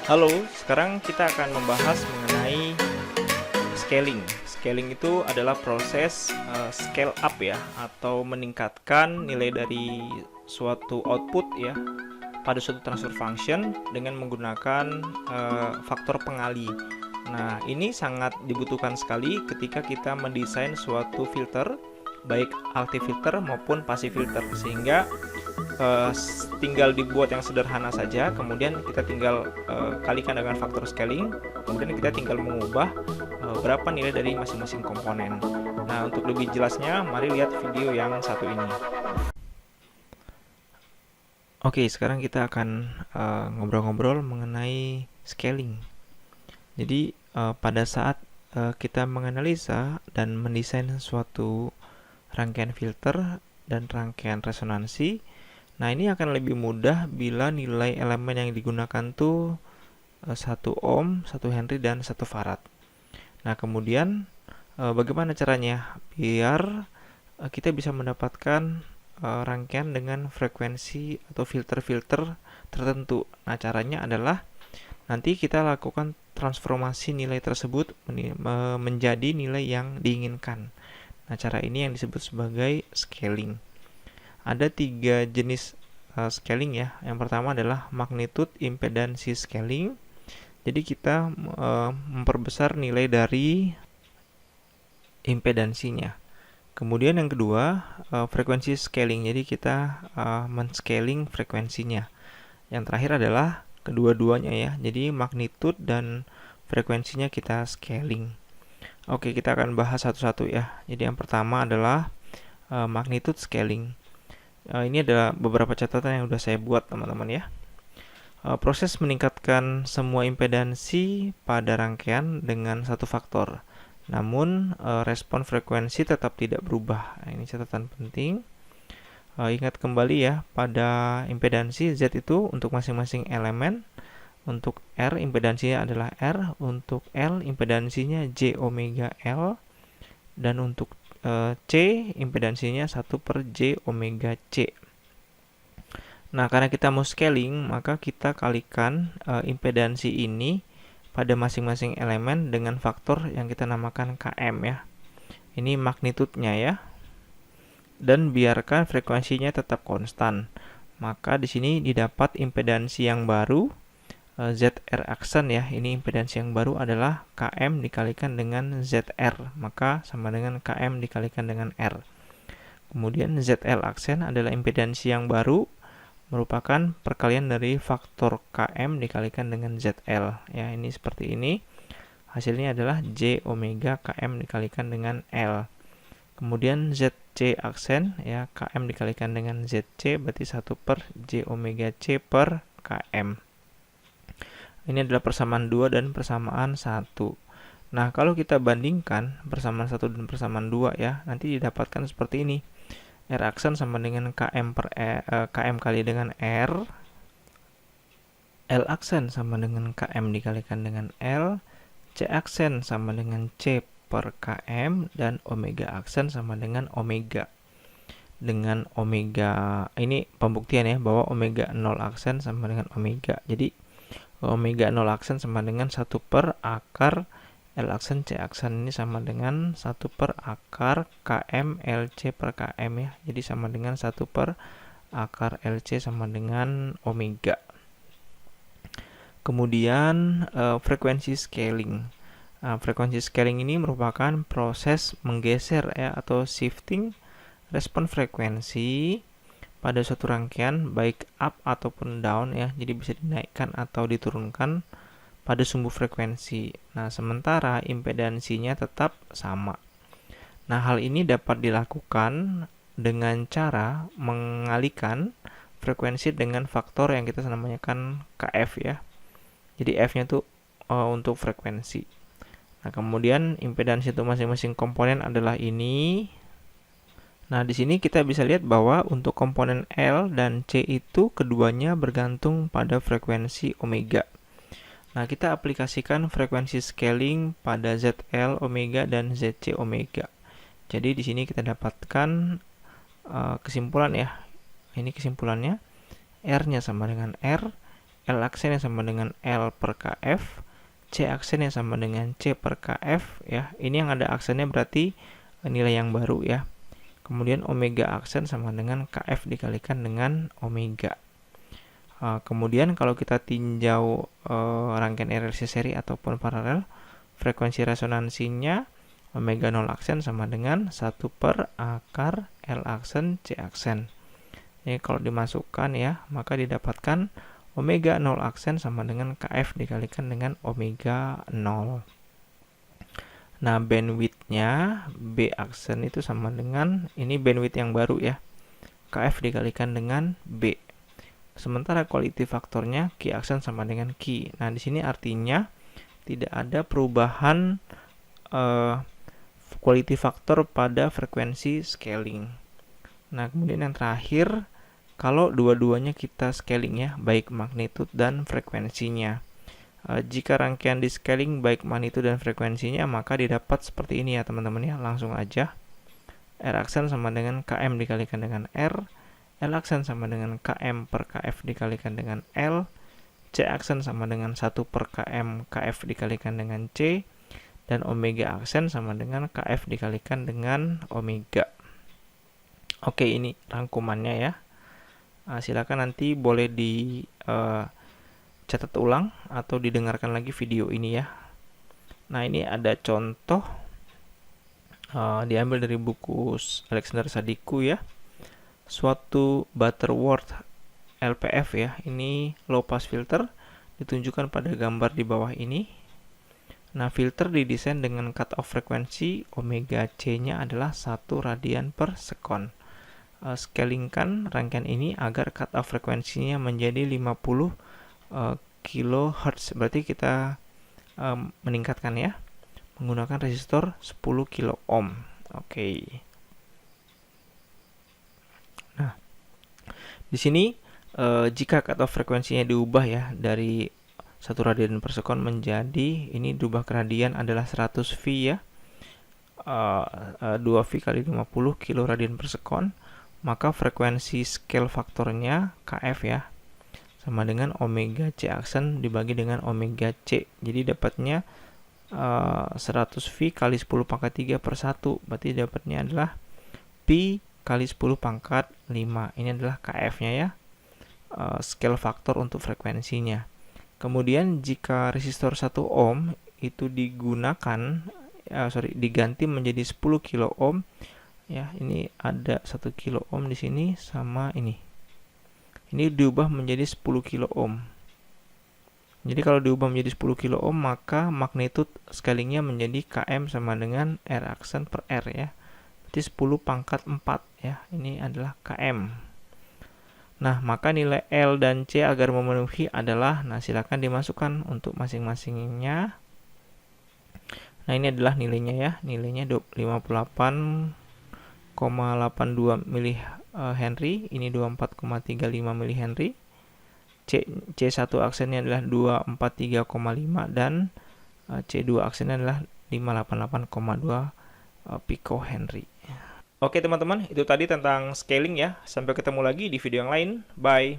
Halo, sekarang kita akan membahas mengenai scaling. Scaling itu adalah proses scale up ya, atau meningkatkan nilai dari suatu output ya pada suatu transfer function dengan menggunakan faktor pengali. Nah, ini sangat dibutuhkan sekali ketika kita mendesain suatu filter, baik active filter maupun passive filter, sehingga uh, tinggal dibuat yang sederhana saja, kemudian kita tinggal kalikan dengan faktor scaling, kemudian kita tinggal mengubah berapa nilai dari masing-masing komponen. Nah, untuk lebih jelasnya, mari lihat video yang satu ini. Oke, sekarang kita akan ngobrol-ngobrol mengenai scaling. Jadi, pada saat kita menganalisa dan mendesain suatu rangkaian filter dan rangkaian resonansi, nah ini akan lebih mudah bila nilai elemen yang digunakan tuh 1 ohm, 1 Henry, dan 1 farad. Nah, kemudian bagaimana caranya biar kita bisa mendapatkan rangkaian dengan frekuensi atau filter-filter tertentu. Nah, caranya adalah nanti kita lakukan transformasi nilai tersebut menjadi nilai yang diinginkan. Nah, cara ini yang disebut sebagai scaling. Ada 3 jenis scaling ya. Yang pertama adalah magnitude impedansi scaling. Jadi kita memperbesar nilai dari impedansinya. Kemudian yang kedua, frekuensi scaling. Jadi kita men-scaling frekuensinya. Yang terakhir adalah kedua-duanya ya. Jadi magnitude dan frekuensinya kita scaling. Oke, kita akan bahas satu-satu ya. Jadi yang pertama adalah magnitude scaling. Ini ada beberapa catatan yang sudah saya buat teman-teman ya. Proses meningkatkan semua impedansi pada rangkaian dengan satu faktor. Namun respon frekuensi tetap tidak berubah. Nah, ini catatan penting. Ingat kembali ya, pada impedansi Z itu untuk masing-masing elemen. Untuk R impedansinya adalah R, untuk L impedansinya J omega L, dan untuk C impedansinya 1/J omega C. Nah, karena kita mau scaling, maka kita kalikan impedansi ini pada masing-masing elemen dengan faktor yang kita namakan Km ya. Ini magnitudenya ya. Dan biarkan frekuensinya tetap konstan. Maka di sini didapat impedansi yang baru ZR aksen ya. Ini impedansi yang baru adalah Km dikalikan dengan ZR, maka sama dengan Km dikalikan dengan R. Kemudian ZL aksen adalah impedansi yang baru, merupakan perkalian dari faktor Km dikalikan dengan ZL. Ya, ini seperti ini. Hasilnya adalah J omega Km dikalikan dengan L. Kemudian ZC aksen ya, Km dikalikan dengan ZC berarti 1/J omega C per Km. Ini adalah persamaan 2 dan persamaan 1. Nah, kalau kita bandingkan persamaan 1 dan persamaan 2 ya, nanti didapatkan seperti ini. R aksen sama dengan Km kali dengan R. L aksen sama dengan Km dikalikan dengan L. C aksen sama dengan C per Km. Dan omega aksen sama dengan omega. Dengan omega, ini pembuktian ya, bahwa omega 0 aksen sama dengan omega. Jadi omega 0 aksen sama dengan 1/akar L aksen C aksen ini sama dengan 1/akar Km LC per Km ya. Jadi sama dengan 1/akar LC sama dengan omega. Kemudian frekuensi scaling. Frekuensi scaling ini merupakan proses menggeser ya, atau shifting respon frekuensi pada suatu rangkaian baik up ataupun down ya. Jadi bisa dinaikkan atau diturunkan pada sumbu frekuensi. Nah, sementara impedansinya tetap sama. Nah, hal ini dapat dilakukan dengan cara mengalihkan frekuensi dengan faktor yang kita namakan Kf ya. Jadi F-nya itu untuk frekuensi. Nah, kemudian impedansi untuk masing-masing komponen adalah ini. Nah, di sini kita bisa lihat bahwa untuk komponen L dan C itu keduanya bergantung pada frekuensi omega. Nah, kita aplikasikan frekuensi scaling pada ZL omega dan ZC omega. Jadi di sini kita dapatkan kesimpulan ya. Ini kesimpulannya. R-nya sama dengan R, L aksen yang sama dengan L per KF, C aksen yang sama dengan C per KF ya. Ini yang ada aksennya berarti nilai yang baru ya. Kemudian omega aksen sama dengan KF dikalikan dengan omega. Kemudian kalau kita tinjau rangkaian RLC seri ataupun paralel, frekuensi resonansinya omega 0 aksen sama dengan 1 per akar L aksen C aksen. Ini kalau dimasukkan ya, maka didapatkan omega 0 aksen sama dengan KF dikalikan dengan omega 0. Nah, bandwidth-nya B aksen itu sama dengan, ini bandwidth yang baru ya, KF dikalikan dengan B. Sementara quality faktornya Q aksen sama dengan Q. Nah, di sini artinya tidak ada perubahan quality factor pada frekuensi scaling. Nah, kemudian yang terakhir, kalau dua-duanya kita scaling ya, baik magnitude dan frekuensinya. Jika rangkaian di scaling baik magnitude dan frekuensinya, maka didapat seperti ini ya teman-teman ya. Langsung aja. R aksen sama dengan KM dikalikan dengan R. L aksen sama dengan KM per KF dikalikan dengan L. C aksen sama dengan 1 per KM KF dikalikan dengan C. Dan omega aksen sama dengan KF dikalikan dengan omega. Oke, ini rangkumannya ya. Silakan nanti boleh dicatat ulang atau didengarkan lagi video ini ya. Nah, ini ada contoh diambil dari buku Alexander Sadiku ya. Suatu Butterworth LPF ya. Ini low pass filter ditunjukkan pada gambar di bawah ini. Nah, filter didesain dengan cut-off frekuensi omega C-nya adalah 1 radian per sekon. Scalingkan rangkaian ini agar cut-off frekuensinya menjadi 50 kHz. Berarti kita meningkatkan ya, menggunakan resistor 10 kilo ohm. Oke. Nah, di sini jika cut-off frekuensinya diubah ya dari 1 radian per sekon menjadi, ini diubah ke radian adalah 100 V ya, 2 V kali 50 kilo radian per sekon, maka frekuensi scale faktornya KF ya sama dengan omega C aksen dibagi dengan omega C. Jadi dapatnya 100 V kali 10 pangkat 3 per 1, berarti dapatnya adalah Pi kali 10 pangkat 5. Ini adalah KF-nya ya, scale faktor untuk frekuensinya. Kemudian jika resistor 1 ohm itu diganti menjadi 10 kilo ohm ya, ini ada 1 kilo ohm di sini sama ini. Ini diubah menjadi 10 kilo ohm. Jadi kalau diubah menjadi 10 kilo ohm, maka magnitude scalingnya menjadi KM sama dengan R aksen per R ya. Berarti 10 pangkat 4 ya. Ini adalah KM. Nah, maka nilai L dan C agar memenuhi adalah, nah silakan dimasukkan untuk masing-masingnya. Nah, ini adalah nilainya ya. Nilainya 58,82 mili Henry, ini 24,35 mili Henry. C1 aksennya adalah 243,5 dan C2 aksennya adalah 588,2 pico Henry. Oke teman-teman, itu tadi tentang scaling ya. Sampai ketemu lagi di video yang lain. Bye.